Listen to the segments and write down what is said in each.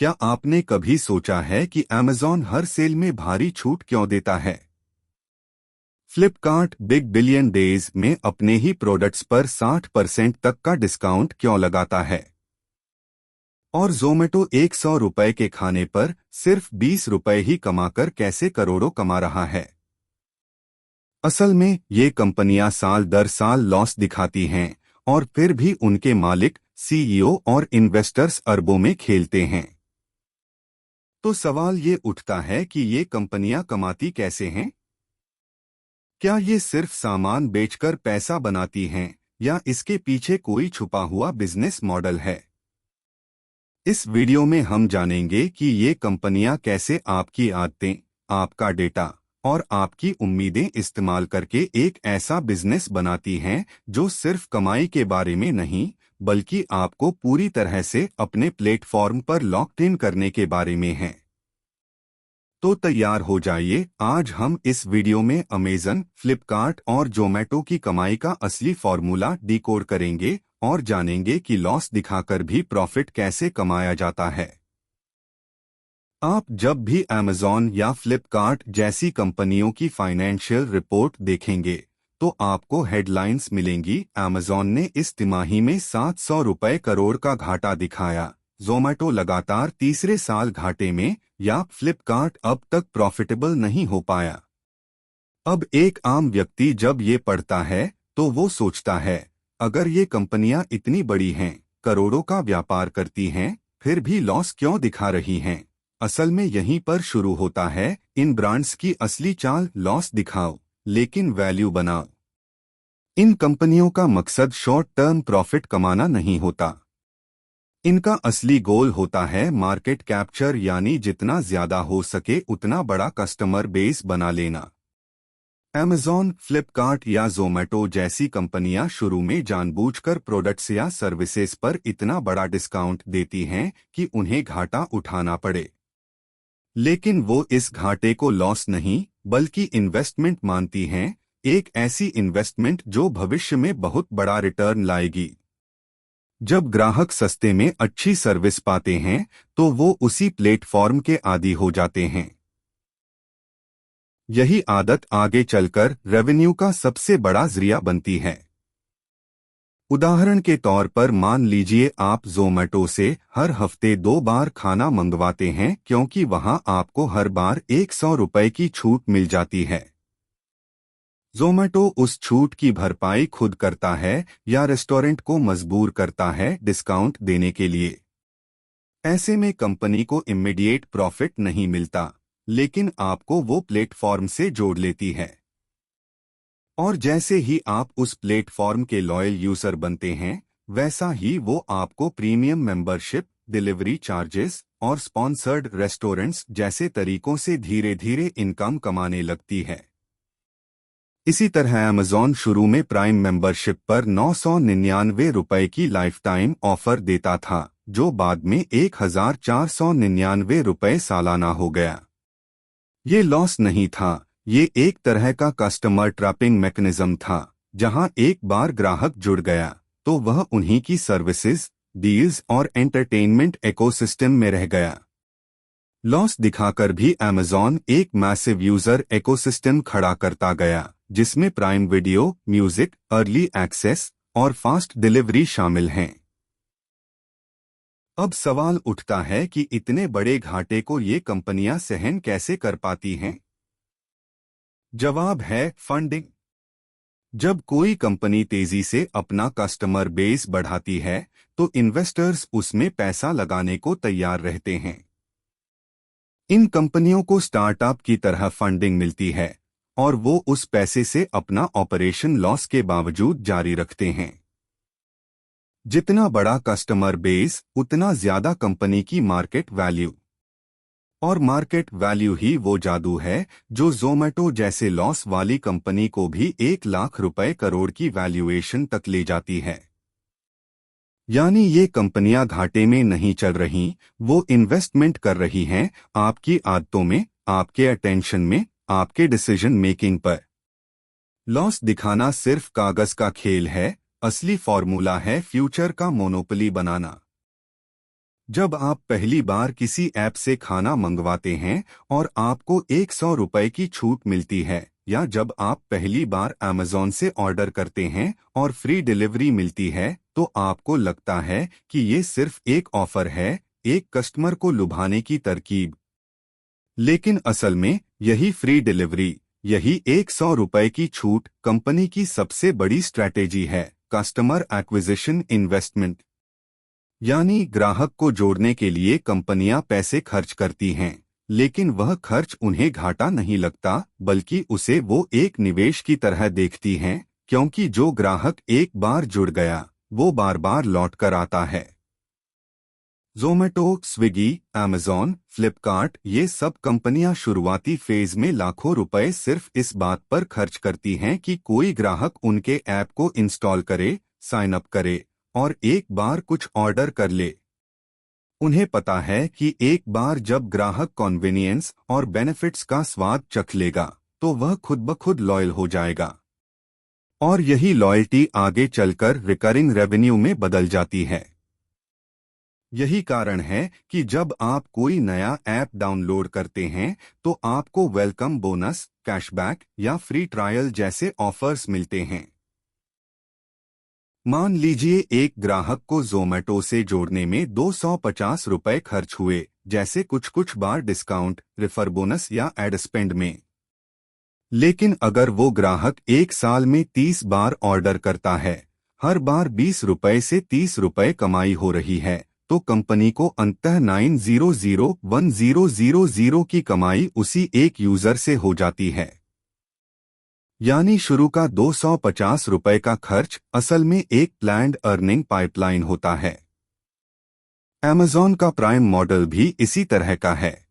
क्या आपने कभी सोचा है कि अमेज़न हर सेल में भारी छूट क्यों देता है? फ्लिपकार्ट बिग बिलियन डेज में अपने ही प्रोडक्ट्स पर 60% तक का डिस्काउंट क्यों लगाता है? और ज़ोमैटो 100 रुपए के खाने पर सिर्फ 20 रुपए ही कमाकर कैसे करोड़ों कमा रहा है? असल में ये कंपनियां साल दर साल लॉस दिखाती हैं और फिर भी उनके मालिक, सीईओ और इन्वेस्टर्स अरबों में खेलते हैं। तो सवाल ये उठता है कि ये कंपनियां कमाती कैसे हैं? क्या ये सिर्फ सामान बेचकर पैसा बनाती हैं या इसके पीछे कोई छुपा हुआ बिजनेस मॉडल है? इस वीडियो में हम जानेंगे कि ये कंपनियां कैसे आपकी आदतें, आपका डेटा और आपकी उम्मीदें इस्तेमाल करके एक ऐसा बिजनेस बनाती हैं जो सिर्फ कमाई के बारे में नहीं, बल्कि आपको पूरी तरह से अपने प्लेटफॉर्म पर लॉक्ड इन करने के बारे में है। तो तैयार हो जाइए, आज हम इस वीडियो में अमेज़न, फ्लिपकार्ट और ज़ोमैटो की कमाई का असली फॉर्मूला डिकोड करेंगे और जानेंगे कि लॉस दिखाकर भी प्रॉफिट कैसे कमाया जाता है। आप जब भी अमेज़न या फ्लिपकार्ट जैसी कंपनियों की फाइनेंशियल रिपोर्ट देखेंगे, तो आपको हेडलाइंस मिलेंगी, अमेज़न ने इस तिमाही में 700 रुपए करोड़ का घाटा दिखाया, ज़ोमैटो लगातार तीसरे साल घाटे में, या फ्लिपकार्ट अब तक प्रॉफिटेबल नहीं हो पाया। अब एक आम व्यक्ति जब ये पढ़ता है, तो वो सोचता है, अगर ये कंपनियां इतनी बड़ी हैं, करोड़ों का व्यापार करती हैं, फिर भी लॉस क्यों दिखा रही हैं? असल में यहीं पर शुरू होता है इन ब्रांड्स की असली चाल। लॉस दिखाओ, लेकिन वैल्यू बनाओ। इन कंपनियों का मकसद शॉर्ट टर्म प्रॉफिट कमाना नहीं होता। इनका असली गोल होता है मार्केट कैप्चर, यानी जितना ज्यादा हो सके उतना बड़ा कस्टमर बेस बना लेना। अमेज़न, फ्लिपकार्ट या ज़ोमैटो जैसी कंपनियां शुरू में जानबूझकर प्रोडक्ट्स या सर्विसेज पर इतना बड़ा डिस्काउंट देती हैं कि उन्हें घाटा उठाना पड़े। लेकिन वो इस घाटे को लॉस नहीं, बल्कि इन्वेस्टमेंट मानती हैं, एक ऐसी इन्वेस्टमेंट जो भविष्य में बहुत बड़ा रिटर्न लाएगी। जब ग्राहक सस्ते में अच्छी सर्विस पाते हैं, तो वो उसी प्लेटफॉर्म के आदी हो जाते हैं। यही आदत आगे चलकर रेवेन्यू का सबसे बड़ा जरिया बनती है। उदाहरण के तौर पर मान लीजिए आप ज़ोमैटो से हर हफ्ते 2 बार खाना मंगवाते हैं, क्योंकि वहां आपको हर बार 100 रुपए की छूट मिल जाती है। ज़ोमैटो उस छूट की भरपाई खुद करता है या रेस्टोरेंट को मजबूर करता है डिस्काउंट देने के लिए। ऐसे में कंपनी को इमीडिएट प्रॉफिट नहीं मिलता, लेकिन आपको वो प्लेटफॉर्म से जोड़ लेती है। और जैसे ही आप उस प्लेटफॉर्म के लॉयल यूजर बनते हैं, वैसा ही वो आपको प्रीमियम मेंबरशिप, डिलीवरी चार्जेस और स्पॉन्सर्ड रेस्टोरेंट्स जैसे तरीकों से धीरे धीरे इनकम कमाने लगती है। इसी तरह अमेज़न शुरू में प्राइम मेंबरशिप पर 999 रुपए की लाइफ टाइम ऑफर देता था, जो बाद में 1499 रुपए सालाना हो गया। ये लॉस नहीं था, ये एक तरह का कस्टमर ट्रैपिंग मैकेनिज्म था, जहां एक बार ग्राहक जुड़ गया, तो वह उन्हीं की सर्विसेज, डील्स और एंटरटेनमेंट इकोसिस्टम में रह गया। लॉस दिखाकर भी अमेज़न एक मैसिव यूजर इकोसिस्टम खड़ा करता गया, जिसमें prime video, music, early access और फास्ट डिलीवरी शामिल हैं। अब सवाल उठता है कि इतने बड़े घाटे को ये कंपनियां सहन कैसे कर पाती हैं? जवाब है फंडिंग। जब कोई कंपनी तेजी से अपना कस्टमर बेस बढ़ाती है, तो इन्वेस्टर्स उसमें पैसा लगाने को तैयार रहते हैं। इन कंपनियों को स्टार्टअप की तरह फंडिंग मिलती है और वो उस पैसे से अपना ऑपरेशन लॉस के बावजूद जारी रखते हैं। जितना बड़ा कस्टमर बेस, उतना ज्यादा कंपनी की मार्केट वैल्यू। और मार्केट वैल्यू ही वो जादू है जो ज़ोमैटो जैसे लॉस वाली कंपनी को भी 1 लाख रुपए करोड़ की वैल्यूएशन तक ले जाती है। यानी ये कंपनियां घाटे में नहीं चल रही, वो इन्वेस्टमेंट कर रही हैं आपकी आदतों में, आपके अटेंशन में, आपके डिसीजन मेकिंग पर। लॉस दिखाना सिर्फ कागज का खेल है, असली फॉर्मूला है फ्यूचर का मोनोपोली बनाना। जब आप पहली बार किसी ऐप से खाना मंगवाते हैं और आपको 100 रुपए की छूट मिलती है, या जब आप पहली बार अमेज़न से ऑर्डर करते हैं और फ्री डिलीवरी मिलती है, तो आपको लगता है कि ये सिर्फ एक ऑफर है, एक कस्टमर को लुभाने की तरकीब। लेकिन असल में यही फ्री डिलीवरी, यही 100 रुपए की छूट कंपनी की सबसे बड़ी स्ट्रैटेजी है, कस्टमर एक्विजिशन इन्वेस्टमेंट। यानी ग्राहक को जोड़ने के लिए कंपनियां पैसे खर्च करती हैं, लेकिन वह खर्च उन्हें घाटा नहीं लगता, बल्कि उसे वो एक निवेश की तरह देखती हैं, क्योंकि जो ग्राहक एक बार जुड़ गया वो बार बार लौट कर आता है। ज़ोमैटो, स्विगी, अमेज़न, फ्लिपकार्ट, ये सब कंपनियां शुरुआती फेज में लाखों रुपए सिर्फ इस बात पर खर्च करती हैं कि कोई ग्राहक उनके ऐप को इंस्टॉल करे, साइन अप करे और एक बार कुछ ऑर्डर कर ले। उन्हें पता है कि एक बार जब ग्राहक कन्वीनियंस और बेनिफिट्स का स्वाद चख लेगा, तो वह खुद ब खुद लॉयल हो जाएगा। और यही लॉयल्टी आगे चलकर रिकरिंग रेवेन्यू में बदल जाती है। यही कारण है कि जब आप कोई नया ऐप डाउनलोड करते हैं, तो आपको वेलकम बोनस, कैशबैक या फ्री ट्रायल जैसे ऑफर्स मिलते हैं। मान लीजिए एक ग्राहक को ज़ोमैटो से जोड़ने में 250 रुपए खर्च हुए, जैसे कुछ बार डिस्काउंट, रेफर बोनस या एड स्पेंड में। लेकिन अगर वो ग्राहक एक साल में 30 बार ऑर्डर करता है, हर बार 20 रुपए से 30 रुपए कमाई हो रही है, तो कंपनी को अंततः 9001000 की कमाई उसी एक यूजर से हो जाती है। यानी शुरू का 250 रुपए का खर्च असल में एक प्लान्ड अर्निंग पाइपलाइन होता है। अमेज़न का प्राइम मॉडल भी इसी तरह का है।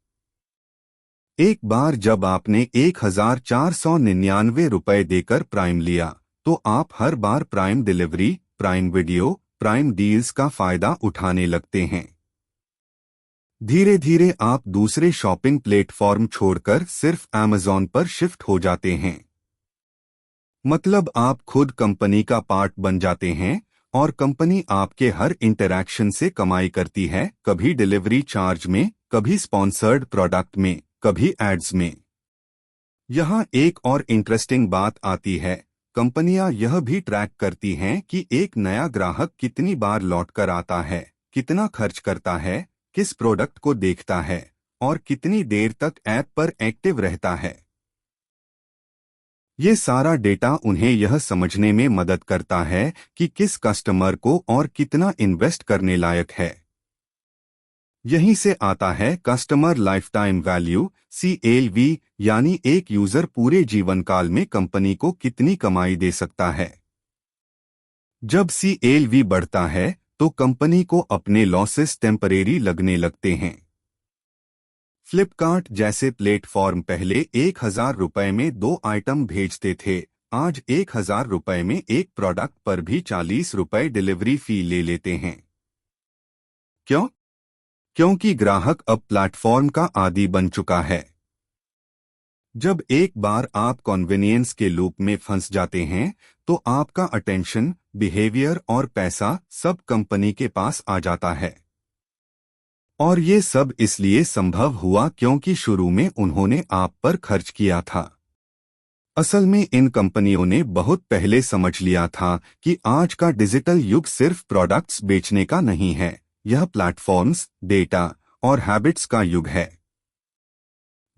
एक बार जब आपने 1499 रुपए देकर प्राइम लिया, तो आप हर बार prime delivery, prime video, prime deals का फायदा उठाने लगते हैं। धीरे धीरे आप दूसरे शॉपिंग प्लेटफॉर्म छोड़कर सिर्फ अमेज़न पर शिफ्ट हो जाते हैं। मतलब आप खुद कंपनी का पार्ट बन जाते हैं और कंपनी आपके हर इंटरैक्शन से कमाई करती है, कभी डिलीवरी चार्ज में, कभी स्पॉन्सर्ड प्रोडक्ट में, कभी एड्स में। यहाँ एक और इंटरेस्टिंग बात आती है, कंपनियां यह भी ट्रैक करती हैं कि एक नया ग्राहक कितनी बार लौटकर आता है, कितना खर्च करता है, किस प्रोडक्ट को देखता है और कितनी देर तक ऐप पर एक्टिव रहता है। ये सारा डेटा उन्हें यह समझने में मदद करता है कि किस कस्टमर को और कितना इन्वेस्ट करने लायक है। यहीं से आता है कस्टमर लाइफटाइम वैल्यू, CLV, यानी एक यूजर पूरे जीवन काल में कंपनी को कितनी कमाई दे सकता है। जब CLV बढ़ता है, तो कंपनी को अपने लॉसेस टेम्परेरी लगने लगते हैं। फ्लिपकार्ट जैसे प्लेटफॉर्म पहले 1000 रुपए में 2 आइटम भेजते थे, आज 1000 रुपए में एक प्रोडक्ट पर भी 40 रुपए डिलीवरी फी ले लेते हैं। क्यों? क्योंकि ग्राहक अब प्लेटफॉर्म का आदी बन चुका है। जब एक बार आप कन्वीनियंस के लूप में फंस जाते हैं, तो आपका अटेंशन, बिहेवियर और पैसा सब कंपनी के पास आ जाता है। और ये सब इसलिए संभव हुआ क्योंकि शुरू में उन्होंने आप पर खर्च किया था। असल में इन कंपनियों ने बहुत पहले समझ लिया था कि आज का डिजिटल युग सिर्फ प्रोडक्ट्स बेचने का नहीं है, यह प्लेटफॉर्म्स, डेटा और हैबिट्स का युग है।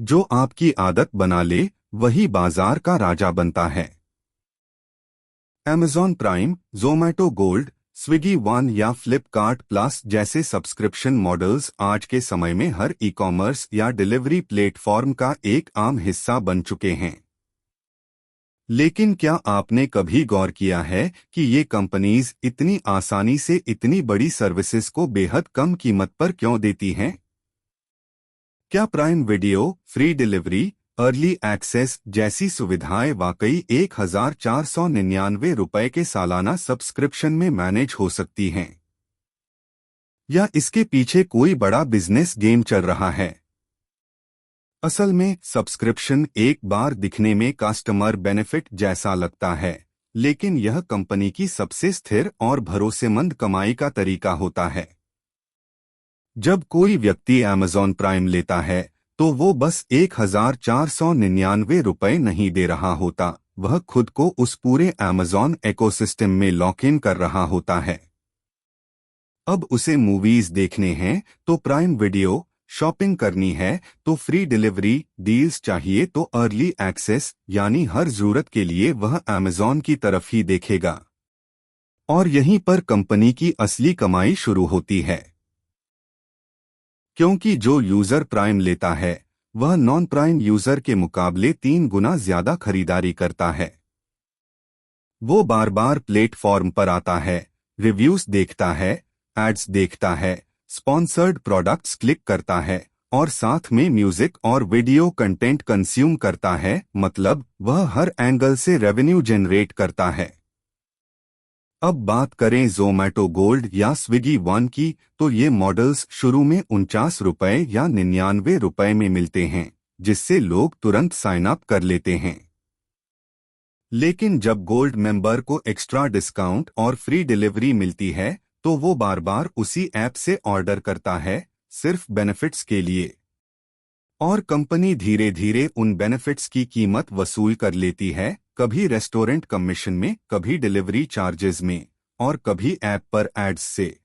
जो आपकी आदत बना ले, वही बाजार का राजा बनता है। Amazon prime, Zomato gold, Swiggy one या फ्लिपकार्ट प्लस जैसे सब्सक्रिप्शन मॉडल्स आज के समय में हर ई-कॉमर्स या डिलीवरी प्लेटफॉर्म का एक आम हिस्सा बन चुके हैं। लेकिन क्या आपने कभी गौर किया है कि ये कंपनीज इतनी आसानी से इतनी बड़ी सर्विसेज को बेहद कम कीमत पर क्यों देती हैं? क्या prime video, free delivery, early access जैसी सुविधाएं वाकई 1499 रुपए के सालाना सब्सक्रिप्शन में मैनेज हो सकती हैं? या इसके पीछे कोई बड़ा बिजनेस गेम चल रहा है? असल में सब्सक्रिप्शन एक बार दिखने में कस्टमर बेनिफिट जैसा लगता है, लेकिन यह कंपनी की सबसे स्थिर और भरोसेमंद कमाई का तरीका होता है। जब कोई व्यक्ति अमेजॉन प्राइम लेता है तो वो बस 1,499 रुपए नहीं दे रहा होता, वह खुद को उस पूरे अमेजॉन इकोसिस्टम में लॉक इन कर रहा होता है। अब उसे मूवीज देखने हैं तो प्राइम वीडियो, शॉपिंग करनी है तो फ्री डिलीवरी, डील्स चाहिए तो अर्ली एक्सेस, यानी हर जरूरत के लिए वह अमेजॉन की तरफ ही देखेगा। और यहीं पर कंपनी की असली कमाई शुरू होती है, क्योंकि जो यूजर प्राइम लेता है वह नॉन प्राइम यूजर के मुकाबले 3 गुना ज्यादा खरीदारी करता है। वो बार बार प्लेटफॉर्म पर आता है, रिव्यूज देखता है, एड्स देखता है, स्पॉन्सर्ड प्रोडक्ट्स क्लिक करता है और साथ में म्यूजिक और वीडियो कंटेंट कंज्यूम करता है, मतलब वह हर एंगल से रेवेन्यू जनरेट करता है। अब बात करें जोमैटो गोल्ड या स्विगी वन की, तो ये मॉडल्स शुरू में 49 रुपए या 99 रुपए में मिलते हैं, जिससे लोग तुरंत साइन अप कर लेते हैं। लेकिन जब गोल्ड मेंबर को एक्स्ट्रा डिस्काउंट और फ्री डिलीवरी मिलती है तो वो बार बार उसी ऐप से ऑर्डर करता है, सिर्फ बेनिफिट्स के लिए। और कंपनी धीरे धीरे उन बेनिफिट्स की कीमत वसूल कर लेती है, कभी रेस्टोरेंट कमीशन में, कभी डिलीवरी चार्जेस में और कभी ऐप पर एड्स से।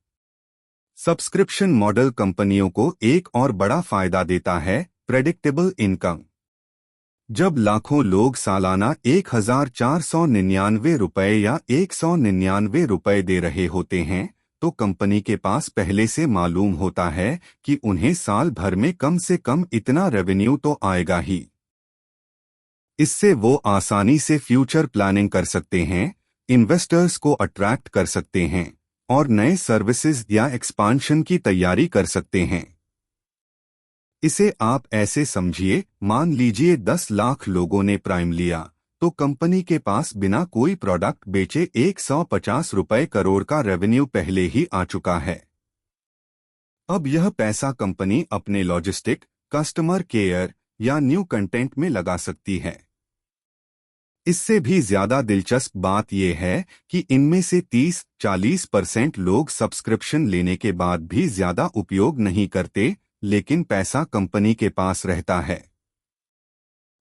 सब्सक्रिप्शन मॉडल कंपनियों को एक और बड़ा फायदा देता है, प्रेडिक्टेबल इनकम। जब लाखों लोग सालाना 1,499 रुपए या 199 रुपए दे रहे होते हैं तो कंपनी के पास पहले से मालूम होता है कि उन्हें साल भर में कम से कम इतना रेवेन्यू तो आएगा ही। इससे वो आसानी से फ्यूचर प्लानिंग कर सकते हैं, इन्वेस्टर्स को अट्रैक्ट कर सकते हैं और नए सर्विसेज या एक्सपांशन की तैयारी कर सकते हैं। इसे आप ऐसे समझिए, मान लीजिए 10 लाख लोगों ने प्राइम लिया तो कंपनी के पास बिना कोई प्रोडक्ट बेचे 150 रुपए करोड़ का रेवेन्यू पहले ही आ चुका है। अब यह पैसा कंपनी अपने लॉजिस्टिक, कस्टमर केयर या न्यू कंटेंट में लगा सकती है। इससे भी ज्यादा दिलचस्प बात यह है कि इनमें से 30-40% लोग सब्सक्रिप्शन लेने के बाद भी ज्यादा उपयोग नहीं करते, लेकिन पैसा कंपनी के पास रहता है।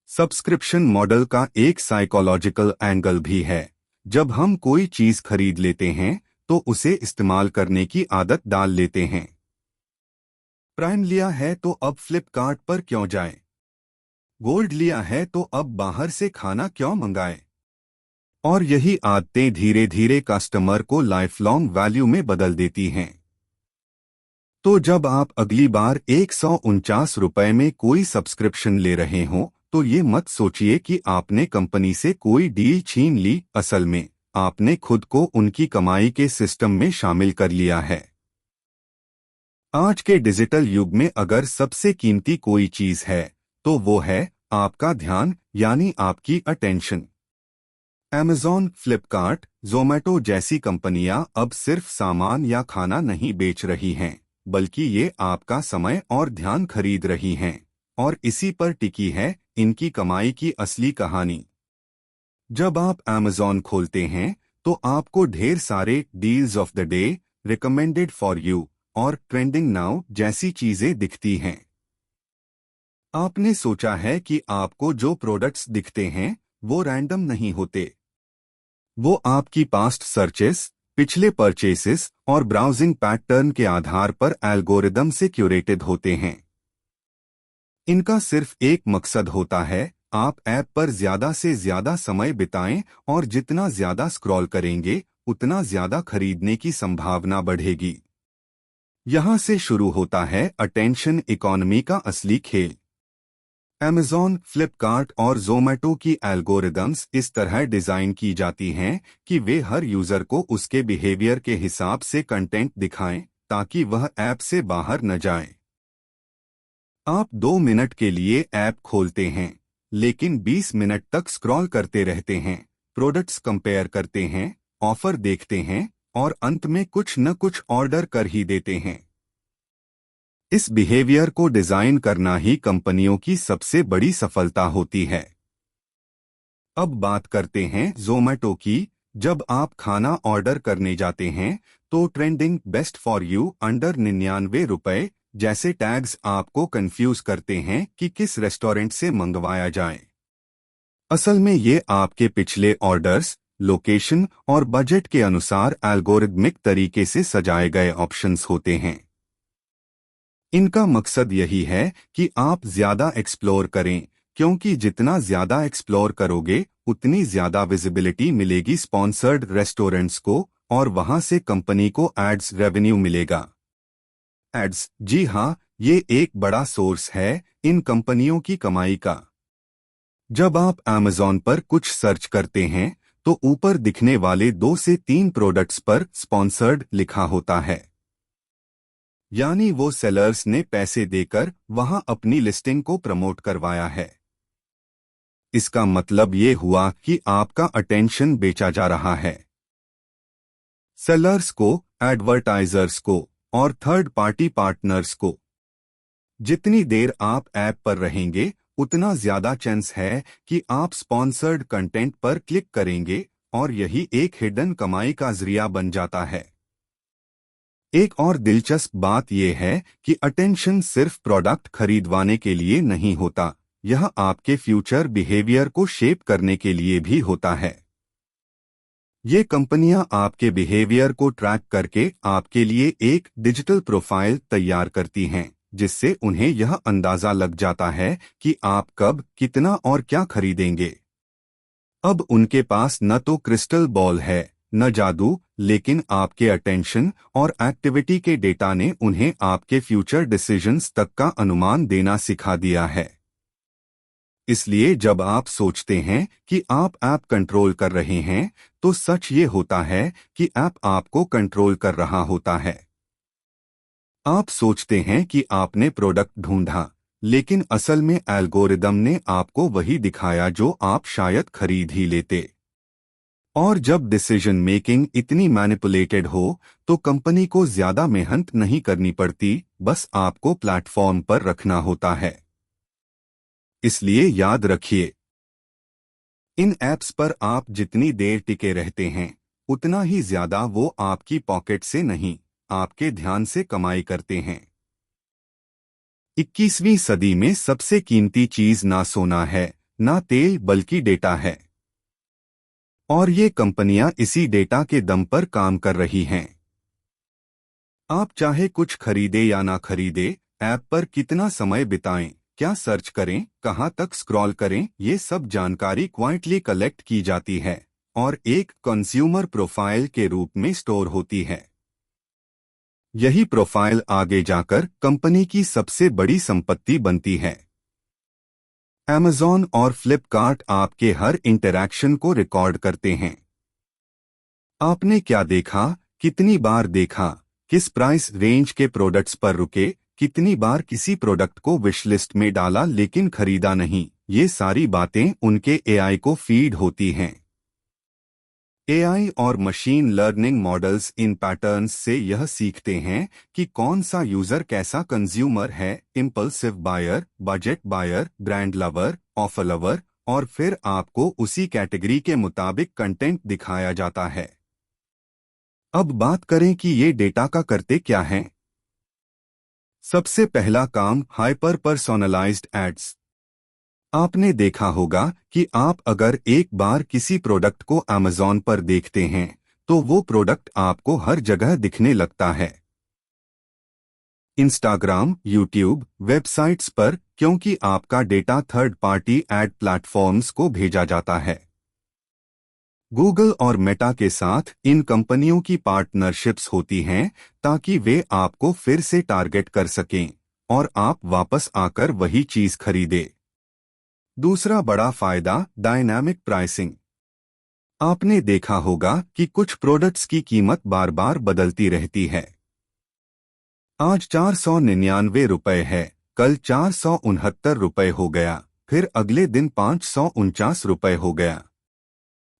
सब्सक्रिप्शन मॉडल का एक साइकोलॉजिकल एंगल भी है। जब हम कोई चीज खरीद लेते हैं तो उसे इस्तेमाल करने की आदत डाल लेते हैं। प्राइम लिया है तो अब फ्लिपकार्ट पर क्यों जाएं? गोल्ड लिया है तो अब बाहर से खाना क्यों मंगाएं? और यही आदतें धीरे धीरे कस्टमर को लाइफ लॉन्ग वैल्यू में बदल देती हैं। तो जब आप अगली बार 149 रुपए में कोई सब्सक्रिप्शन ले रहे हों तो ये मत सोचिए कि आपने कंपनी से कोई डील छीन ली, असल में आपने खुद को उनकी कमाई के सिस्टम में शामिल कर लिया है। आज के डिजिटल युग में अगर सबसे कीमती कोई चीज है तो वो है आपका ध्यान, यानी आपकी अटेंशन। अमेजॉन, फ्लिपकार्ट, जोमैटो जैसी कंपनियां अब सिर्फ सामान या खाना नहीं बेच रही हैं, बल्कि ये आपका समय और ध्यान खरीद रही हैं, और इसी पर टिकी है इनकी कमाई की असली कहानी। जब आप अमेजॉन खोलते हैं तो आपको ढेर सारे deals of the day, recommended for you और ट्रेंडिंग नाउ जैसी चीजें दिखती हैं। आपने सोचा है कि आपको जो प्रोडक्ट्स दिखते हैं वो रैंडम नहीं होते। वो आपकी पास्ट सर्चेस, पिछले परचेसेस और ब्राउजिंग पैटर्न के आधार पर एल्गोरिदम से क्यूरेटेड होते हैं। इनका सिर्फ एक मकसद होता है, आप ऐप पर ज्यादा से ज्यादा समय बिताएं और जितना ज्यादा स्क्रॉल करेंगे उतना ज्यादा खरीदने की संभावना बढ़ेगी। यहां से शुरू होता है अटेंशन इकोनॉमी का असली खेल। अमेजॉन, फ्लिपकार्ट और जोमैटो की एल्गोरिदम्स इस तरह डिजाइन की जाती हैं कि वे हर यूजर को उसके बिहेवियर के हिसाब से कंटेंट दिखाएं ताकि वह ऐप से बाहर न जाए। आप 2 मिनट के लिए ऐप खोलते हैं, लेकिन 20 मिनट तक स्क्रॉल करते रहते हैं, प्रोडक्ट्स कंपेयर करते हैं, ऑफर देखते हैं और अंत में कुछ न कुछ ऑर्डर कर ही देते हैं। इस बिहेवियर को डिजाइन करना ही कंपनियों की सबसे बड़ी सफलता होती है। अब बात करते हैं जोमैटो की। जब आप खाना ऑर्डर करने जाते हैं तो trending best for you under 99 रुपए जैसे टैग्स आपको कंफ्यूज करते हैं कि किस रेस्टोरेंट से मंगवाया जाए। असल में ये आपके पिछले ऑर्डर्स, लोकेशन और बजट के अनुसार एल्गोरिदमिक तरीके से सजाए गए ऑप्शंस होते हैं। इनका मकसद यही है कि आप ज्यादा एक्सप्लोर करें, क्योंकि जितना ज्यादा एक्सप्लोर करोगे उतनी ज्यादा विजिबिलिटी मिलेगी स्पॉन्सर्ड रेस्टोरेंट्स को, और वहां से कंपनी को एड्स रेवेन्यू मिलेगा। एड्स, जी हाँ, ये एक बड़ा सोर्स है इन कंपनियों की कमाई का। जब आप Amazon पर कुछ सर्च करते हैं तो ऊपर दिखने वाले 2 से 3 प्रोडक्ट्स पर स्पॉन्सर्ड लिखा होता है, यानी वो सेलर्स ने पैसे देकर वहां अपनी लिस्टिंग को प्रमोट करवाया है। इसका मतलब ये हुआ कि आपका अटेंशन बेचा जा रहा है। सेलर्स को, एडवर्टाइजर्स को और थर्ड पार्टी पार्टनर्स को। जितनी देर आप ऐप पर रहेंगे उतना ज्यादा चांस है कि आप स्पॉन्सर्ड कंटेंट पर क्लिक करेंगे, और यही एक हिडन कमाई का जरिया बन जाता है। एक और दिलचस्प बात यह है कि अटेंशन सिर्फ प्रोडक्ट खरीदवाने के लिए नहीं होता, यह आपके फ्यूचर बिहेवियर को शेप करने के लिए भी होता है। ये कंपनियां आपके बिहेवियर को ट्रैक करके आपके लिए एक डिजिटल प्रोफाइल तैयार करती हैं, जिससे उन्हें यह अंदाजा लग जाता है कि आप कब, कितना और क्या खरीदेंगे। अब उनके पास न तो क्रिस्टल बॉल है, न जादू, लेकिन आपके अटेंशन और एक्टिविटी के डेटा ने उन्हें आपके फ्यूचर डिसीजंस तक का अनुमान देना सिखा दिया है। इसलिए जब आप सोचते हैं कि आप ऐप कंट्रोल कर रहे हैं, तो सच ये होता है कि ऐप आपको कंट्रोल कर रहा होता है। आप सोचते हैं कि आपने प्रोडक्ट ढूंढा, लेकिन असल में एल्गोरिदम ने आपको वही दिखाया जो आप शायद खरीद ही लेते। और जब डिसीजन मेकिंग इतनी मैनिपुलेटेड हो, तो कंपनी को ज्यादा मेहनत नहीं करनी पड़ती, बस आपको प्लेटफॉर्म पर रखना होता है। इसलिए याद रखिए, इन ऐप्स पर आप जितनी देर टिके रहते हैं उतना ही ज्यादा वो आपकी पॉकेट से नहीं, आपके ध्यान से कमाई करते हैं। 21वीं सदी में सबसे कीमती चीज ना सोना है, ना तेल, बल्कि डेटा है। और ये कंपनियां इसी डेटा के दम पर काम कर रही हैं। आप चाहे कुछ खरीदे या ना खरीदे, ऐप पर कितना समय बिताएं, क्या सर्च करें, कहां तक स्क्रॉल करें, ये सब जानकारी क्वाइटली कलेक्ट की जाती है और एक कंज्यूमर प्रोफाइल के रूप में स्टोर होती है। यही प्रोफाइल आगे जाकर कंपनी की सबसे बड़ी संपत्ति बनती है। Amazon और फ्लिपकार्ट आपके हर इंटरैक्शन को रिकॉर्ड करते हैं। आपने क्या देखा, कितनी बार देखा, किस प्राइस रेंज के प्रोडक्ट्स पर रुके, कितनी बार किसी प्रोडक्ट को विश लिस्ट में डाला लेकिन खरीदा नहीं, ये सारी बातें उनके एआई को फीड होती हैं। एआई और machine learning models in patterns से यह सीखते हैं कि कौन सा यूजर कैसा कंज्यूमर है, impulsive buyer, budget buyer, brand lover, offer lover, और फिर आपको उसी कैटेगरी के मुताबिक कंटेंट दिखाया जाता है। अब बात करें कि ये डेटा का करते क्या हैं। सबसे पहला काम, हाइपर पर्सोनलाइज्ड एड्स। आपने देखा होगा कि आप अगर एक बार किसी प्रोडक्ट को Amazon पर देखते हैं तो वो प्रोडक्ट आपको हर जगह दिखने लगता है। इंस्टाग्राम, यूट्यूब, वेबसाइट्स पर, क्योंकि आपका data third party ad platforms को भेजा जाता है। गूगल और मेटा के साथ इन कंपनियों की पार्टनरशिप्स होती हैं ताकि वे आपको फिर से टारगेट कर सकें और आप वापस आकर वही चीज खरीदें। दूसरा बड़ा फायदा, डायनामिक प्राइसिंग। आपने देखा होगा कि कुछ प्रोडक्ट्स की कीमत बार बार बदलती रहती है। आज 499 रुपए है, कल 469 रुपए हो गया, फिर अगले दिन 549 रुपए हो गया।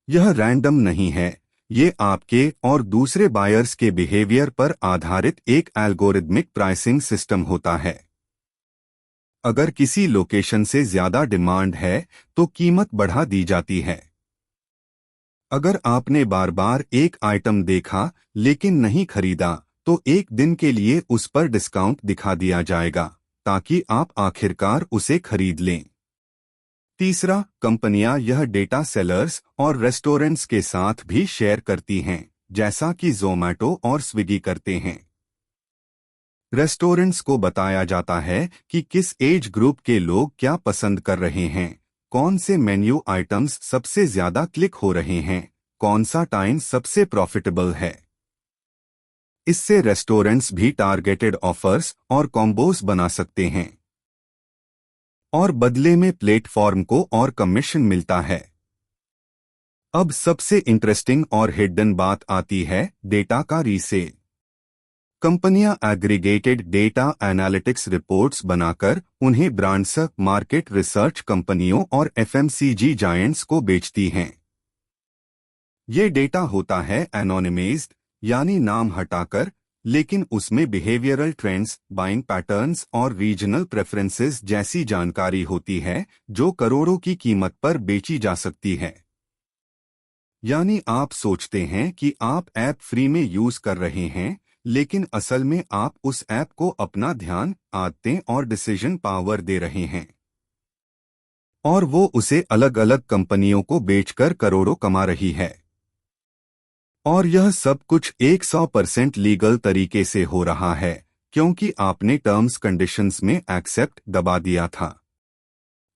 यह रैंडम नहीं है, ये आपके और दूसरे बायर्स के बिहेवियर पर आधारित एक एल्गोरिदमिक प्राइसिंग सिस्टम होता है। अगर किसी लोकेशन से ज्यादा डिमांड है तो कीमत बढ़ा दी जाती है। अगर आपने बार बार एक आइटम देखा लेकिन नहीं खरीदा तो एक दिन के लिए उस पर डिस्काउंट दिखा दिया जाएगा ताकि आप आखिरकार उसे खरीद लें। तीसरा, कंपनियां यह डेटा सेलर्स और रेस्टोरेंट्स के साथ भी शेयर करती हैं, जैसा कि ज़ोमैटो और स्विगी करते हैं। रेस्टोरेंट्स को बताया जाता है कि किस एज ग्रुप के लोग क्या पसंद कर रहे हैं, कौन से मेन्यू आइटम्स सबसे ज्यादा क्लिक हो रहे हैं, कौन सा टाइम सबसे प्रॉफिटेबल है। इससे रेस्टोरेंट्स भी टारगेटेड ऑफर्स और कॉम्बोस बना सकते हैं और बदले में प्लेटफॉर्म को और कमीशन मिलता है। अब सबसे इंटरेस्टिंग और हिडन बात आती है, डेटा का रीसेल। कंपनियां एग्रीगेटेड डेटा एनालिटिक्स रिपोर्ट्स बनाकर उन्हें ब्रांड्स, मार्केट रिसर्च कंपनियों और एफएमसीजी जायंट्स को बेचती हैं। ये डेटा होता है एनोनिमाइज्ड, यानी नाम हटाकर, लेकिन उसमें बिहेवियरल ट्रेंड्स, बाइंग पैटर्न्स और रीजनल प्रेफरेंसेस जैसी जानकारी होती है जो करोड़ों की कीमत पर बेची जा सकती है। यानी आप सोचते हैं कि आप ऐप फ्री में यूज कर रहे हैं, लेकिन असल में आप उस ऐप को अपना ध्यान, आदतें और डिसीजन पावर दे रहे हैं और वो उसे अलग अलग कंपनियों को बेचकर करोड़ों कमा रही है। और यह सब कुछ 100% लीगल तरीके से हो रहा है क्योंकि आपने टर्म्स कंडीशंस में एक्सेप्ट दबा दिया था।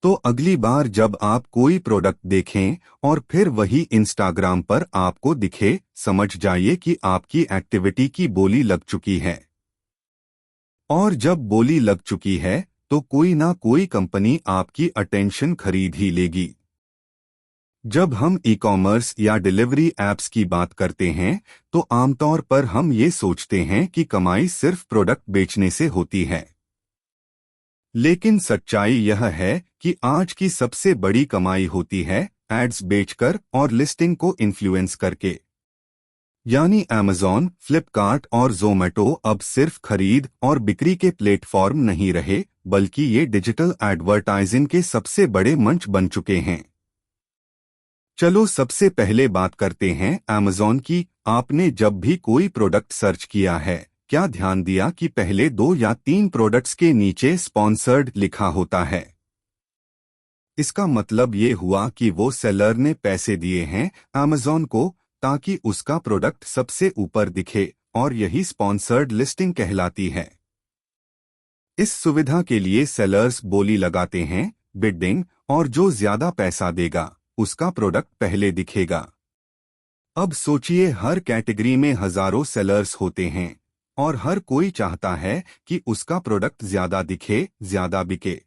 तो अगली बार जब आप कोई प्रोडक्ट देखें और फिर वही इंस्टाग्राम पर आपको दिखे, समझ जाइए कि आपकी एक्टिविटी की बोली लग चुकी है। और जब बोली लग चुकी है तो कोई ना कोई कंपनी आपकी अटेंशन खरीद ही लेगी। जब हम ई कॉमर्स या डिलीवरी एप्स की बात करते हैं तो आमतौर पर हम ये सोचते हैं कि कमाई सिर्फ प्रोडक्ट बेचने से होती है। लेकिन सच्चाई यह है कि आज की सबसे बड़ी कमाई होती है एड्स बेचकर और लिस्टिंग को इन्फ्लुएंस करके। यानी अमेज़न, फ्लिपकार्ट और ज़ोमैटो अब सिर्फ खरीद और बिक्री के प्लेटफॉर्म नहीं रहे, बल्कि ये डिजिटल एडवर्टाइजिंग के सबसे बड़े मंच बन चुके हैं। चलो सबसे पहले बात करते हैं अमेज़न की। आपने जब भी कोई प्रोडक्ट सर्च किया है, क्या ध्यान दिया कि पहले 2 या 3 प्रोडक्ट्स के नीचे स्पॉन्सर्ड लिखा होता है? इसका मतलब ये हुआ कि वो सेलर ने पैसे दिए हैं अमेज़न को ताकि उसका प्रोडक्ट सबसे ऊपर दिखे, और यही स्पॉन्सर्ड लिस्टिंग कहलाती है। इस सुविधा के लिए सेलर्स बोली लगाते हैं, बिडिंग, और जो ज्यादा पैसा देगा उसका प्रोडक्ट पहले दिखेगा। अब सोचिए, हर कैटेगरी में हजारों सेलर्स होते हैं और हर कोई चाहता है कि उसका प्रोडक्ट ज्यादा दिखे, ज्यादा बिके।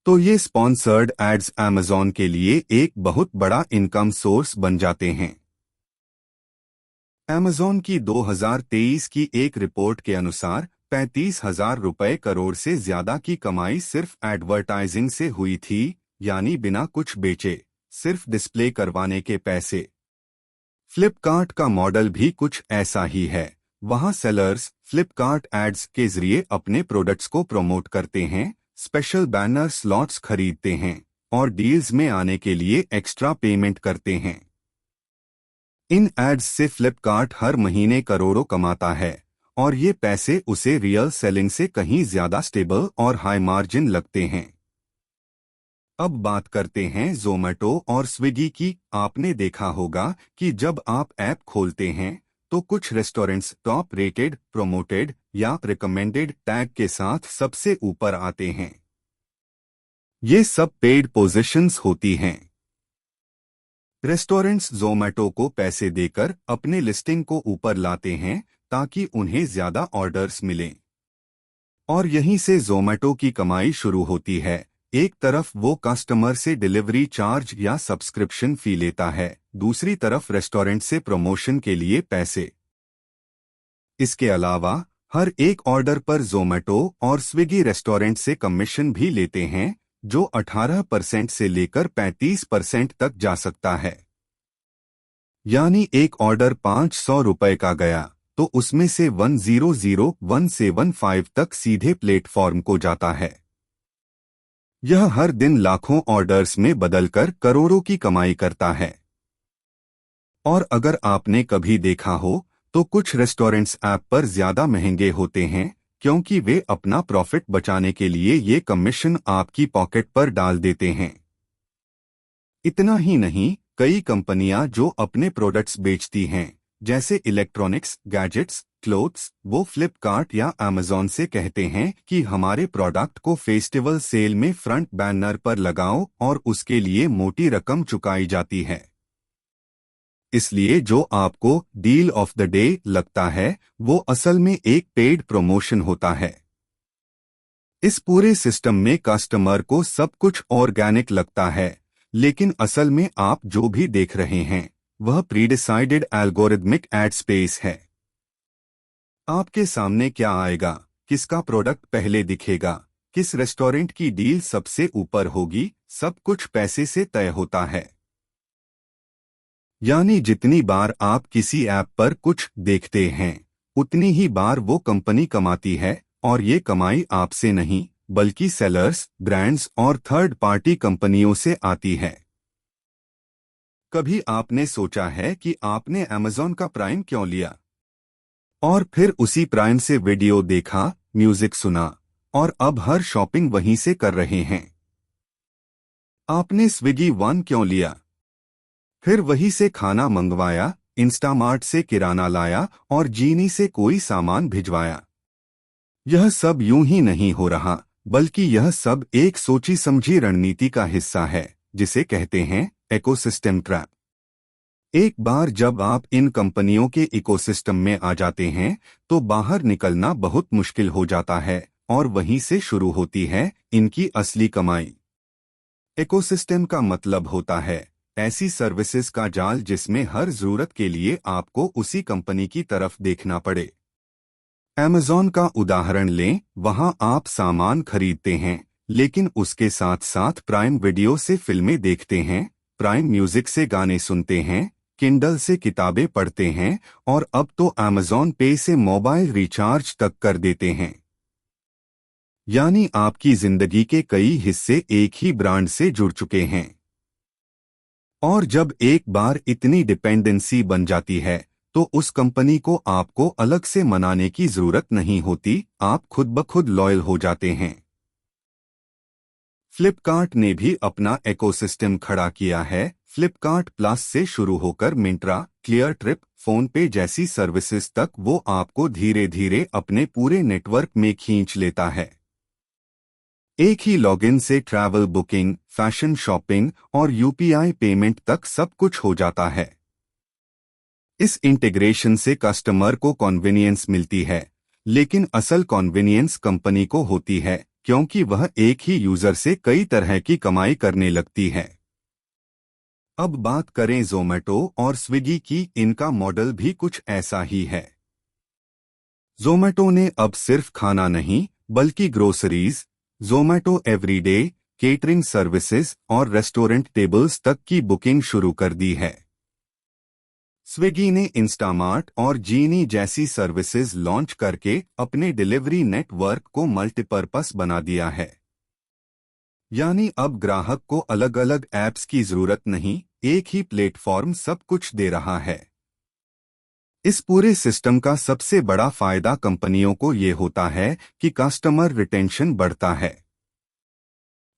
तो ये स्पॉन्सर्ड एड्स अमेज़न के लिए एक बहुत बड़ा इनकम सोर्स बन जाते हैं। अमेज़न की 2023 की एक रिपोर्ट के अनुसार 35,000 रुपए करोड़ से ज्यादा की कमाई सिर्फ एडवर्टाइजिंग से हुई थी, यानी बिना कुछ बेचे, सिर्फ डिस्प्ले करवाने के पैसे। फ्लिपकार्ट का मॉडल भी कुछ ऐसा ही है। वहां सेलर्स फ्लिपकार्ट एड्स के जरिए अपने प्रोडक्ट्स को प्रमोट करते हैं, स्पेशल बैनर स्लॉट्स खरीदते हैं और डील्स में आने के लिए एक्स्ट्रा पेमेंट करते हैं। इन एड्स से फ्लिपकार्ट हर महीने करोड़ों कमाता है और ये पैसे उसे रियल सेलिंग से कहीं ज्यादा स्टेबल और हाई मार्जिन लगते हैं। अब बात करते हैं ज़ोमैटो और स्विगी की। आपने देखा होगा कि जब आप ऐप खोलते हैं तो कुछ रेस्टोरेंट्स टॉप रेटेड, प्रोमोटेड या रिकमेंडेड टैग के साथ सबसे ऊपर आते हैं। ये सब पेड पोजीशंस होती हैं। रेस्टोरेंट्स ज़ोमैटो को पैसे देकर अपने लिस्टिंग को ऊपर लाते हैं ताकि उन्हें ज्यादा ऑर्डर्स मिलें। और यहीं से ज़ोमैटो की कमाई शुरू होती है। एक तरफ वो कस्टमर से डिलीवरी चार्ज या सब्सक्रिप्शन फी लेता है, दूसरी तरफ रेस्टोरेंट से प्रमोशन के लिए पैसे। इसके अलावा हर एक ऑर्डर पर ज़ोमैटो और स्विगी रेस्टोरेंट से कमीशन भी लेते हैं, जो 18% से लेकर 35% तक जा सकता है। यानी एक ऑर्डर 500 रुपए का गया तो उसमें से 100,175 तक सीधे प्लेटफॉर्म को जाता है। यह हर दिन लाखों ऑर्डर्स में बदलकर करोड़ों की कमाई करता है। और अगर आपने कभी देखा हो तो कुछ रेस्टोरेंट्स ऐप पर ज्यादा महंगे होते हैं क्योंकि वे अपना प्रॉफिट बचाने के लिए ये कमीशन आपकी पॉकेट पर डाल देते हैं। इतना ही नहीं, कई कंपनियां जो अपने प्रोडक्ट्स बेचती हैं जैसे इलेक्ट्रॉनिक्स, गैजेट्स, क्लोथ्स, वो फ्लिपकार्ट या अमेजॉन से कहते हैं कि हमारे प्रोडक्ट को फेस्टिवल सेल में फ्रंट बैनर पर लगाओ और उसके लिए मोटी रकम चुकाई जाती है। इसलिए जो आपको डील ऑफ द डे लगता है वो असल में एक पेड प्रमोशन होता है। इस पूरे सिस्टम में कस्टमर को सब कुछ ऑर्गेनिक लगता है, लेकिन असल में आप जो भी देख रहे हैं वह प्रीडिसाइडेड एल्गोरिदमिक एड स्पेस है। आपके सामने क्या आएगा, किसका प्रोडक्ट पहले दिखेगा, किस रेस्टोरेंट की डील सबसे ऊपर होगी, सब कुछ पैसे से तय होता है। यानी जितनी बार आप किसी ऐप पर कुछ देखते हैं उतनी ही बार वो कंपनी कमाती है, और ये कमाई आपसे नहीं बल्कि सेलर्स, ब्रांड्स और थर्ड पार्टी कंपनियों से आती है। कभी आपने सोचा है कि आपने अमेज़न का प्राइम क्यों लिया और फिर उसी प्राइम से वीडियो देखा, म्यूजिक सुना और अब हर शॉपिंग वहीं से कर रहे हैं? आपने स्विगी वन क्यों लिया, फिर वहीं से खाना मंगवाया, इंस्टामार्ट से किराना लाया और जीनी से कोई सामान भिजवाया? यह सब यूं ही नहीं हो रहा, बल्कि यह सब एक सोची समझी रणनीति का हिस्सा है जिसे कहते हैं इकोसिस्टम ट्रैप। एक बार जब आप इन कंपनियों के इकोसिस्टम में आ जाते हैं तो बाहर निकलना बहुत मुश्किल हो जाता है, और वहीं से शुरू होती है इनकी असली कमाई। इकोसिस्टम का मतलब होता है ऐसी सर्विसेज का जाल जिसमें हर जरूरत के लिए आपको उसी कंपनी की तरफ देखना पड़े। अमेज़न का उदाहरण लें, वहां आप सामान खरीदते हैं लेकिन उसके साथ साथ प्राइम वीडियो से फिल्में देखते हैं, प्राइम म्यूजिक से गाने सुनते हैं, किंडल से किताबें पढ़ते हैं और अब तो अमेज़न पे से मोबाइल रिचार्ज तक कर देते हैं। यानी आपकी जिंदगी के कई हिस्से एक ही ब्रांड से जुड़ चुके हैं। और जब एक बार इतनी डिपेंडेंसी बन जाती है तो उस कंपनी को आपको अलग से मनाने की जरूरत नहीं होती, आप खुद ब खुद लॉयल हो जाते हैं। फ्लिपकार्ट ने भी अपना इकोसिस्टम खड़ा किया है। फ्लिपकार्ट प्लस से शुरू होकर मिंत्रा, क्लियर ट्रिप, फोन पे जैसी सर्विसेज तक वो आपको धीरे धीरे अपने पूरे नेटवर्क में खींच लेता है। एक ही लॉगिन से ट्रैवल बुकिंग, फैशन शॉपिंग और यूपीआई पेमेंट तक सब कुछ हो जाता है। इस इंटीग्रेशन से कस्टमर को कन्वीनियंस मिलती है, लेकिन असल कन्वीनियंस कंपनी को होती है क्योंकि वह एक ही यूजर से कई तरह की कमाई करने लगती है। अब बात करें ज़ोमैटो और स्विगी की, इनका मॉडल भी कुछ ऐसा ही है। ज़ोमैटो ने अब सिर्फ खाना नहीं बल्कि groceries, Zomato everyday, catering services और रेस्टोरेंट टेबल्स तक की बुकिंग शुरू कर दी है। स्विगी ने इंस्टामार्ट और जीनी जैसी सर्विसेज लॉन्च करके अपने डिलीवरी नेटवर्क को मल्टीपर्पस बना दिया है। यानी अब ग्राहक को अलग अलग ऐप्स की जरूरत नहीं, एक ही प्लेटफॉर्म सब कुछ दे रहा है। इस पूरे सिस्टम का सबसे बड़ा फायदा कंपनियों को ये होता है कि कस्टमर रिटेंशन बढ़ता है।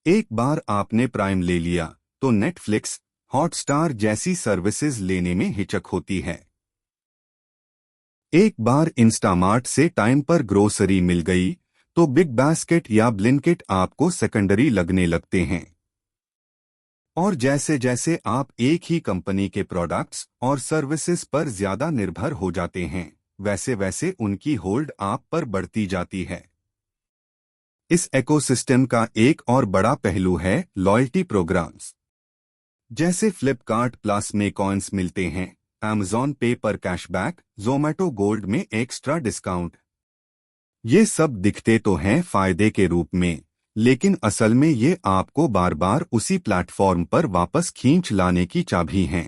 एक बार आपने प्राइम ले लिया तो नेटफ्लिक्स, हॉटस्टार जैसी सर्विसेज लेने में हिचक होती है। एक बार इंस्टामार्ट से टाइम पर ग्रोसरी मिल गई तो बिग बास्केट या ब्लिंकिट आपको सेकेंडरी लगने लगते हैं। और जैसे जैसे आप एक ही कंपनी के प्रोडक्ट्स और सर्विसेज पर ज्यादा निर्भर हो जाते हैं, वैसे वैसे उनकी होल्ड आप पर बढ़ती जाती है। इस इकोसिस्टम का एक और बड़ा पहलू है लॉयल्टी प्रोग्राम्स। जैसे फ्लिपकार्ट प्लस में कॉइन्स मिलते हैं, अमेज़न पे पर कैशबैक, ज़ोमैटो गोल्ड में एक्स्ट्रा डिस्काउंट। ये सब दिखते तो हैं फायदे के रूप में, लेकिन असल में ये आपको बार बार उसी प्लेटफॉर्म पर वापस खींच लाने की चाबी हैं।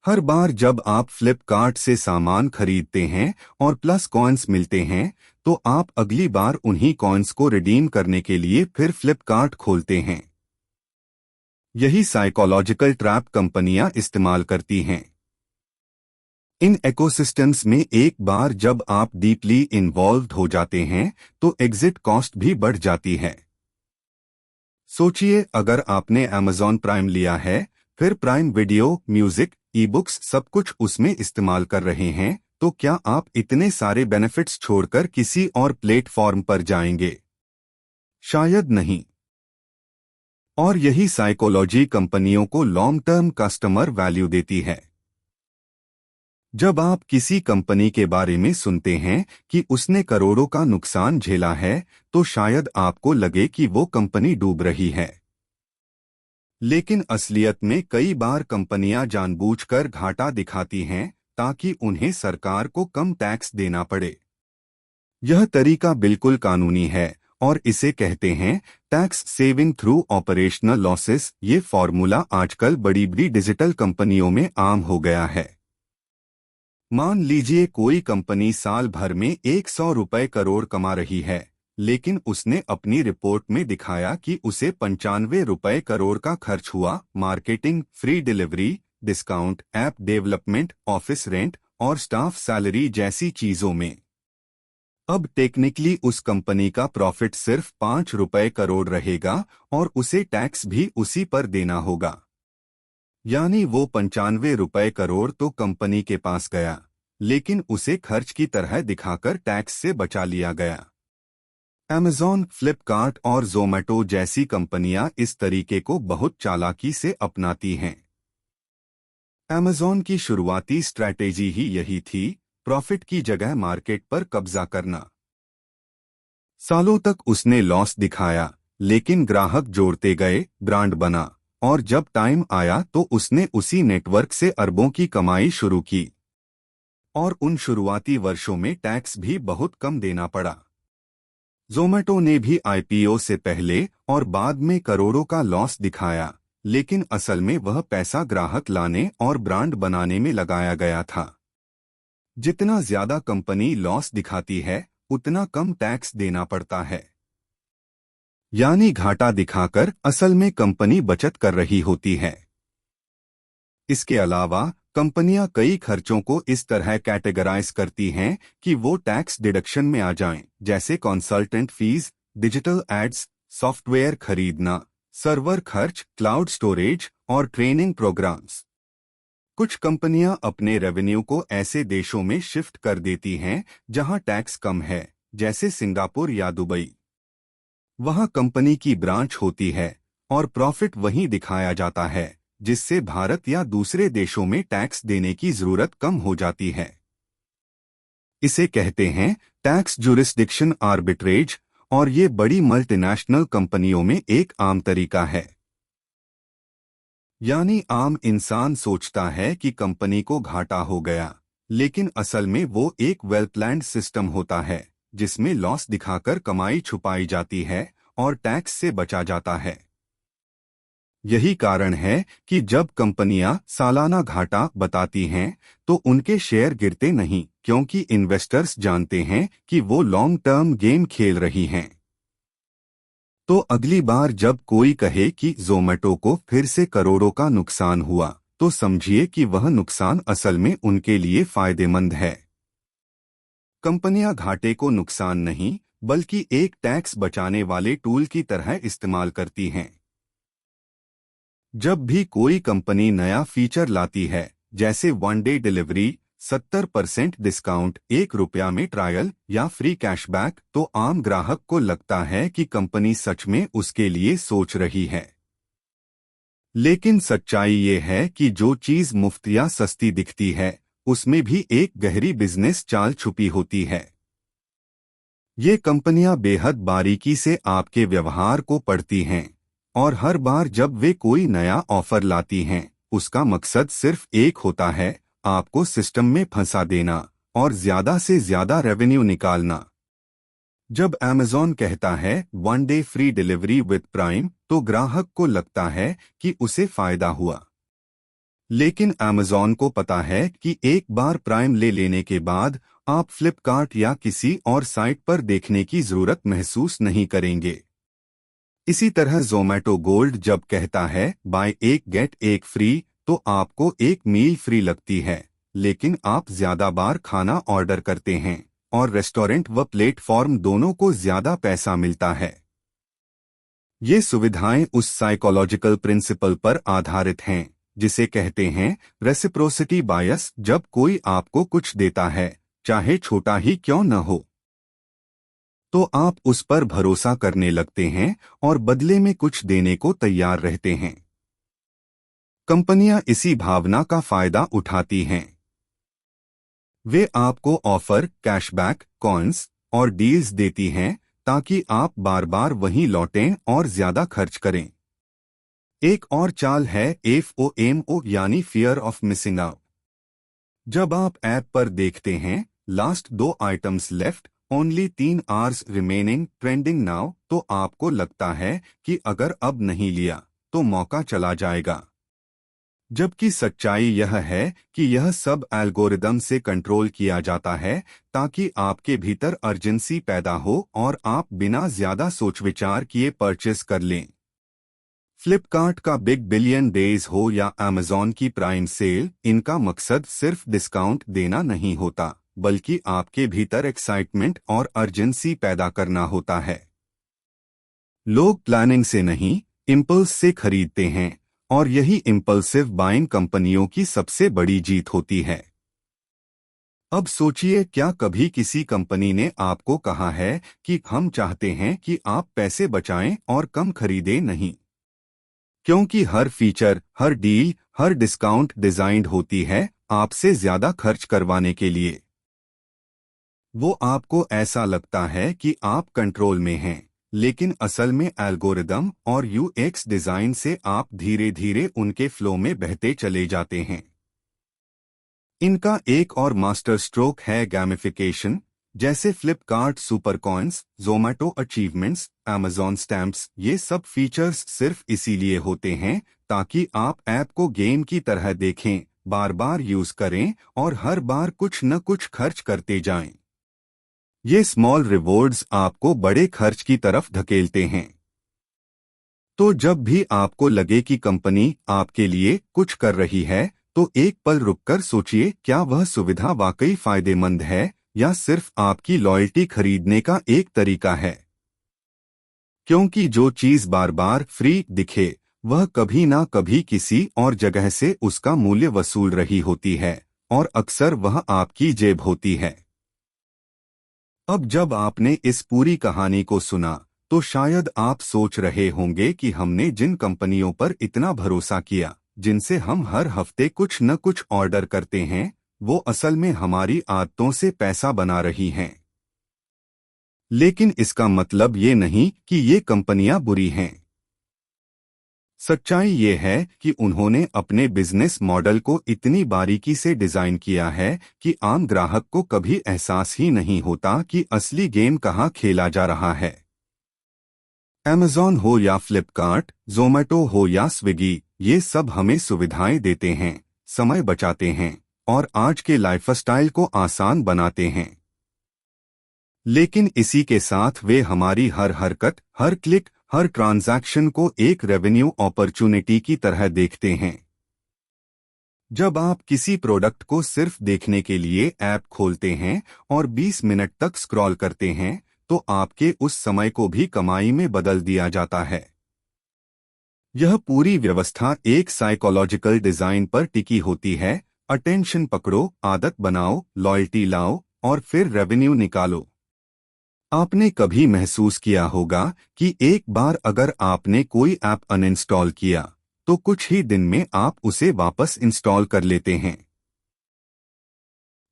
हर बार जब आप फ्लिपकार्ट से सामान खरीदते हैं और प्लस कॉइन्स मिलते हैं तो आप अगली बार उन्हीं कॉइन्स को रिडीम करने के लिए फिर फ्लिपकार्ट खोलते हैं। यही साइकोलॉजिकल ट्रैप कंपनियां इस्तेमाल करती हैं। इन इकोसिस्टम्स में एक बार जब आप डीपली इन्वॉल्व्ड हो जाते हैं तो एग्जिट कॉस्ट भी बढ़ जाती है। सोचिए, अगर आपने अमेजॉन प्राइम लिया है, फिर prime video, music, e books सब कुछ उसमें इस्तेमाल कर रहे हैं, तो क्या आप इतने सारे बेनिफिट्स छोड़कर किसी और प्लेटफॉर्म पर जाएंगे? शायद नहीं। और यही साइकोलॉजी कंपनियों को लॉन्ग टर्म कस्टमर वैल्यू देती है। जब आप किसी कंपनी के बारे में सुनते हैं कि उसने करोड़ों का नुकसान झेला है, तो शायद आपको लगे कि वो कंपनी डूब रही है। लेकिन असलियत में कई बार कंपनियां जानबूझकर घाटा दिखाती हैं ताकि उन्हें सरकार को कम टैक्स देना पड़े। यह तरीका बिल्कुल कानूनी है और इसे कहते हैं tax saving through operational losses. ये फॉर्मूला आजकल बड़ी बड़ी डिजिटल कंपनियों में आम हो गया है। मान लीजिए कोई कंपनी साल भर में 100 रुपए करोड़ कमा रही है, लेकिन उसने अपनी रिपोर्ट में दिखाया कि उसे 95 रुपए करोड़ का खर्च हुआ marketing, free delivery, discount, app development, office rent और स्टाफ सैलरी जैसी चीजों में। अब टेक्निकली उस कंपनी का प्रॉफिट सिर्फ 5 रुपए करोड़ रहेगा और उसे टैक्स भी उसी पर देना होगा। यानी वो 95 रुपए करोड़ तो कंपनी के पास गया, लेकिन उसे खर्च की तरह दिखाकर टैक्स से बचा लिया गया। अमेजॉन, फ्लिपकार्ट और ज़ोमैटो जैसी कंपनियां इस तरीके को बहुत चालाकी से अपनाती हैं। अमेजॉन की शुरुआती स्ट्रैटेजी ही यही थी, प्रॉफिट की जगह मार्केट पर कब्जा करना। सालों तक उसने लॉस दिखाया, लेकिन ग्राहक जोड़ते गए, ब्रांड बना, और जब टाइम आया तो उसने उसी नेटवर्क से अरबों की कमाई शुरू की। और उन शुरुआती वर्षों में टैक्स भी बहुत कम देना पड़ा। ज़ोमैटो ने भी आईपीओ से पहले और बाद में करोड़ों का लॉस दिखाया, लेकिन असल में वह पैसा ग्राहक लाने और ब्रांड बनाने में लगाया गया था। जितना ज्यादा कंपनी लॉस दिखाती है, उतना कम टैक्स देना पड़ता है। यानी घाटा दिखाकर असल में कंपनी बचत कर रही होती है। इसके अलावा कंपनियां कई खर्चों को इस तरह कैटेगराइज करती हैं कि वो टैक्स डिडक्शन में आ जाएं, जैसे consultant fees, digital ads, software खरीदना, सर्वर खर्च, क्लाउड स्टोरेज और ट्रेनिंग प्रोग्राम्स। कुछ कंपनियां अपने रेवेन्यू को ऐसे देशों में शिफ्ट कर देती हैं जहां टैक्स कम है, जैसे सिंगापुर या दुबई। वहां कंपनी की ब्रांच होती है और प्रॉफिट वहीं दिखाया जाता है, जिससे भारत या दूसरे देशों में टैक्स देने की जरूरत कम हो जाती है। इसे कहते हैं टैक्स जुरिस्डिक्शन आर्बिट्रेज, और ये बड़ी मल्टीनेशनल कंपनियों में एक आम तरीका है। यानी आम इंसान सोचता है कि कंपनी को घाटा हो गया, लेकिन असल में वो एक वेल प्लान्ड सिस्टम होता है जिसमें लॉस दिखाकर कमाई छुपाई जाती है और टैक्स से बचा जाता है। यही कारण है कि जब कंपनियां सालाना घाटा बताती हैं तो उनके शेयर गिरते नहीं, क्योंकि इन्वेस्टर्स जानते हैं कि वो लॉन्ग टर्म गेम खेल रही हैं। तो अगली बार जब कोई कहे कि ज़ोमैटो को फिर से करोड़ों का नुकसान हुआ, तो समझिए कि वह नुकसान असल में उनके लिए फायदेमंद है। कंपनियां घाटे को नुकसान नहीं, बल्कि एक टैक्स बचाने वाले टूल की तरह इस्तेमाल करती हैं। जब भी कोई कंपनी नया फीचर लाती है, जैसे वन डे डिलीवरी, 70% डिस्काउंट, 1 रुपया में ट्रायल या फ्री कैशबैक, तो आम ग्राहक को लगता है कि कंपनी सच में उसके लिए सोच रही है। लेकिन सच्चाई ये है कि जो चीज मुफ्त या सस्ती दिखती है, उसमें भी एक गहरी बिजनेस चाल छुपी होती है। ये कंपनियां बेहद बारीकी से आपके व्यवहार को पढ़ती हैं, और हर बार जब वे कोई नया ऑफर लाती हैं, उसका मकसद सिर्फ एक होता है, आपको सिस्टम में फंसा देना और ज्यादा से ज्यादा रेवेन्यू निकालना। जब अमेज़ॉन कहता है one day free delivery with prime, तो ग्राहक को लगता है कि उसे फायदा हुआ। लेकिन अमेज़ॉन को पता है कि एक बार प्राइम ले लेने के बाद आप फ्लिपकार्ट या किसी और साइट पर देखने की जरूरत महसूस नहीं करेंगे। इसी तरह ज़ोमैटो गोल्ड जब कहता है बाय एक गेट एक फ्री, तो आपको एक मील फ्री लगती है, लेकिन आप ज्यादा बार खाना ऑर्डर करते हैं और रेस्टोरेंट व प्लेटफॉर्म दोनों को ज्यादा पैसा मिलता है। ये सुविधाएं उस साइकोलॉजिकल प्रिंसिपल पर आधारित हैं जिसे कहते हैं रेसिप्रोसिटी बायस। जब कोई आपको कुछ देता है, चाहे छोटा ही क्यों न हो, तो आप उस पर भरोसा करने लगते हैं और बदले में कुछ देने को तैयार रहते हैं। कंपनियां इसी भावना का फायदा उठाती हैं। वे आपको ऑफर, कैशबैक, कॉइन्स और डील्स देती हैं ताकि आप बार बार वहीं लौटें और ज्यादा खर्च करें। एक और चाल है FOMO यानी फियर ऑफ मिसिंग आउट। जब आप ऐप पर देखते हैं last 2 items left, only 3 hours remaining, trending now, तो आपको लगता है कि अगर अब नहीं लिया तो मौका चला जाएगा। जबकि सच्चाई यह है कि यह सब एल्गोरिदम से कंट्रोल किया जाता है ताकि आपके भीतर अर्जेंसी पैदा हो और आप बिना ज्यादा सोच विचार किए परचेस कर लें। फ्लिपकार्ट का बिग बिलियन डेज हो या अमेजॉन की प्राइम सेल, इनका मकसद सिर्फ डिस्काउंट देना नहीं होता, बल्कि आपके भीतर एक्साइटमेंट और अर्जेंसी पैदा करना होता है। लोग प्लानिंग से नहीं, इम्पल्स से खरीदते हैं और यही इम्पल्सिव बाइंग कंपनियों की सबसे बड़ी जीत होती है। अब सोचिए, क्या कभी किसी कंपनी ने आपको कहा है कि हम चाहते हैं कि आप पैसे बचाएं और कम खरीदें? नहीं, क्योंकि हर फीचर, हर डील, हर डिस्काउंट डिजाइन्ड होती है आपसे ज्यादा खर्च करवाने के लिए। वो आपको ऐसा लगता है कि आप कंट्रोल में हैं, लेकिन असल में एल्गोरिदम और UX डिजाइन से आप धीरे धीरे उनके फ्लो में बहते चले जाते हैं। इनका एक और मास्टर स्ट्रोक है गैमिफिकेशन, जैसे Flipkart super coins, Zomato achievements, Amazon stamps. ये सब फीचर्स सिर्फ इसीलिए होते हैं ताकि आप ऐप को गेम की तरह देखें, बार बार यूज करें और हर बार कुछ न कुछ खर्च करते जाएं। ये स्मॉल रिवॉर्ड्स आपको बड़े खर्च की तरफ धकेलते हैं। तो जब भी आपको लगे कि कंपनी आपके लिए कुछ कर रही है, तो एक पल रुककर सोचिए, क्या वह सुविधा वाकई फायदेमंद है या सिर्फ आपकी लॉयल्टी खरीदने का एक तरीका है? क्योंकि जो चीज बार बार फ्री दिखे, वह कभी ना कभी किसी और जगह से उसका मूल्य वसूल रही होती है और अक्सर वह आपकी जेब होती है। अब जब आपने इस पूरी कहानी को सुना, तो शायद आप सोच रहे होंगे कि हमने जिन कंपनियों पर इतना भरोसा किया, जिनसे हम हर हफ्ते कुछ न कुछ ऑर्डर करते हैं, वो असल में हमारी आदतों से पैसा बना रही हैं। लेकिन इसका मतलब ये नहीं कि ये कंपनियां बुरी हैं। सच्चाई ये है कि उन्होंने अपने बिजनेस मॉडल को इतनी बारीकी से डिजाइन किया है कि आम ग्राहक को कभी एहसास ही नहीं होता कि असली गेम कहाँ खेला जा रहा है। अमेजॉन हो या फ्लिपकार्ट, जोमैटो हो या स्विगी, ये सब हमें सुविधाएं देते हैं, समय बचाते हैं और आज के लाइफस्टाइल को आसान बनाते हैं। लेकिन इसी के साथ वे हमारी हर हरकत, हर क्लिक, हर ट्रांजैक्शन को एक रेवेन्यू अपॉर्चुनिटी की तरह देखते हैं। जब आप किसी प्रोडक्ट को सिर्फ देखने के लिए ऐप खोलते हैं और 20 मिनट तक स्क्रॉल करते हैं, तो आपके उस समय को भी कमाई में बदल दिया जाता है। यह पूरी व्यवस्था एक साइकोलॉजिकल डिजाइन पर टिकी होती है। अटेंशन पकड़ो, आदत बनाओ, लॉयल्टी लाओ और फिर रेवेन्यू निकालो। आपने कभी महसूस किया होगा कि एक बार अगर आपने कोई ऐप अनइंस्टॉल किया, तो कुछ ही दिन में आप उसे वापस इंस्टॉल कर लेते हैं,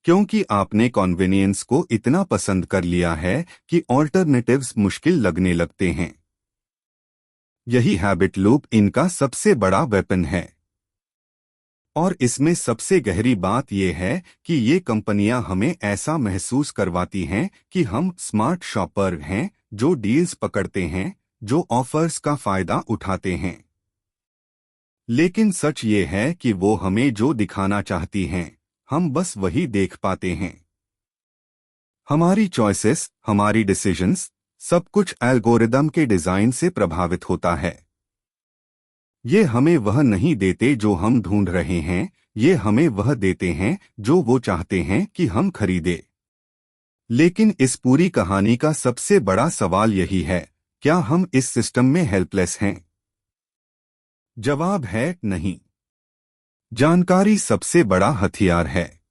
क्योंकि आपने कन्वीनियंस को इतना पसंद कर लिया है कि ऑल्टरनेटिव्स मुश्किल लगने लगते हैं। यही हैबिट लूप इनका सबसे बड़ा वेपन है। और इसमें सबसे गहरी बात यह है कि ये कंपनियां हमें ऐसा महसूस करवाती हैं कि हम स्मार्ट शॉपर हैं, जो डील्स पकड़ते हैं, जो ऑफर्स का फायदा उठाते हैं। लेकिन सच ये है कि वो हमें जो दिखाना चाहती हैं, हम बस वही देख पाते हैं। हमारी चॉइसेस, हमारी डिसीजंस, सब कुछ एल्गोरिदम के डिजाइन से प्रभावित होता है। ये हमें वह नहीं देते जो हम ढूंढ रहे हैं, ये हमें वह देते हैं जो वो चाहते हैं कि हम खरीदें। लेकिन इस पूरी कहानी का सबसे बड़ा सवाल यही है, क्या हम इस सिस्टम में हेल्पलेस हैं? जवाब है नहीं। जानकारी सबसे बड़ा हथियार है।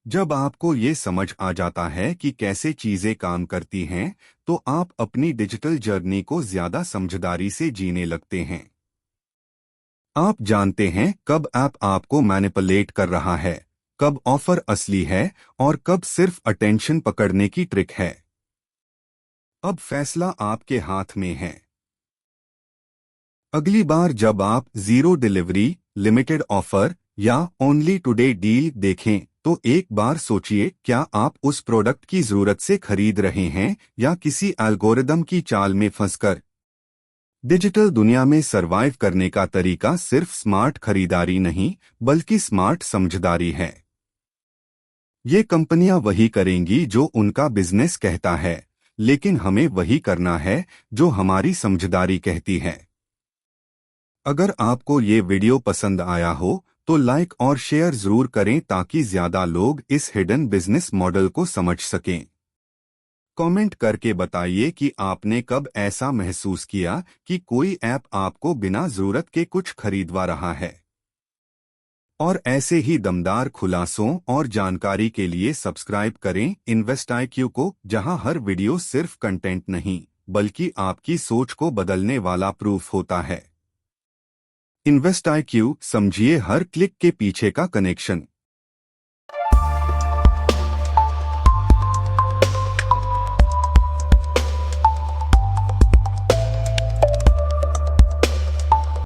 जब आपको ये समझ आ जाता है कि कैसे चीजें काम करती हैं, तो आप अपनी डिजिटल जर्नी को ज्यादा समझदारी से जीने लगते हैं। आप जानते हैं कब ऐप आपको मैनिपुलेट कर रहा है, कब ऑफर असली है और कब सिर्फ अटेंशन पकड़ने की ट्रिक है। अब फैसला आपके हाथ में है। अगली बार जब आप जीरो डिलीवरी, लिमिटेड ऑफर या ओनली टुडे डील देखें, तो एक बार सोचिए, क्या आप उस प्रोडक्ट की जरूरत से खरीद रहे हैं या किसी एल्गोरिदम की चाल में फंसकर। डिजिटल दुनिया में सरवाइव करने का तरीका सिर्फ स्मार्ट खरीदारी नहीं, बल्कि स्मार्ट समझदारी है। ये कंपनियां वही करेंगी जो उनका बिजनेस कहता है, लेकिन हमें वही करना है जो हमारी समझदारी कहती है। अगर आपको ये वीडियो पसंद आया हो तो लाइक और शेयर जरूर करें ताकि ज्यादा लोग इस हिडन बिजनेस मॉडल को समझ सकें। कमेंट करके बताइए कि आपने कब ऐसा महसूस किया कि कोई ऐप आपको बिना जरूरत के कुछ खरीदवा रहा है। और ऐसे ही दमदार खुलासों और जानकारी के लिए सब्सक्राइब करें इन्वेस्ट IQ को, जहां हर वीडियो सिर्फ कंटेंट नहीं, बल्कि आपकी सोच को बदलने वाला प्रूफ होता है। इन्वेस्ट IQ, समझिए हर क्लिक के पीछे का कनेक्शन।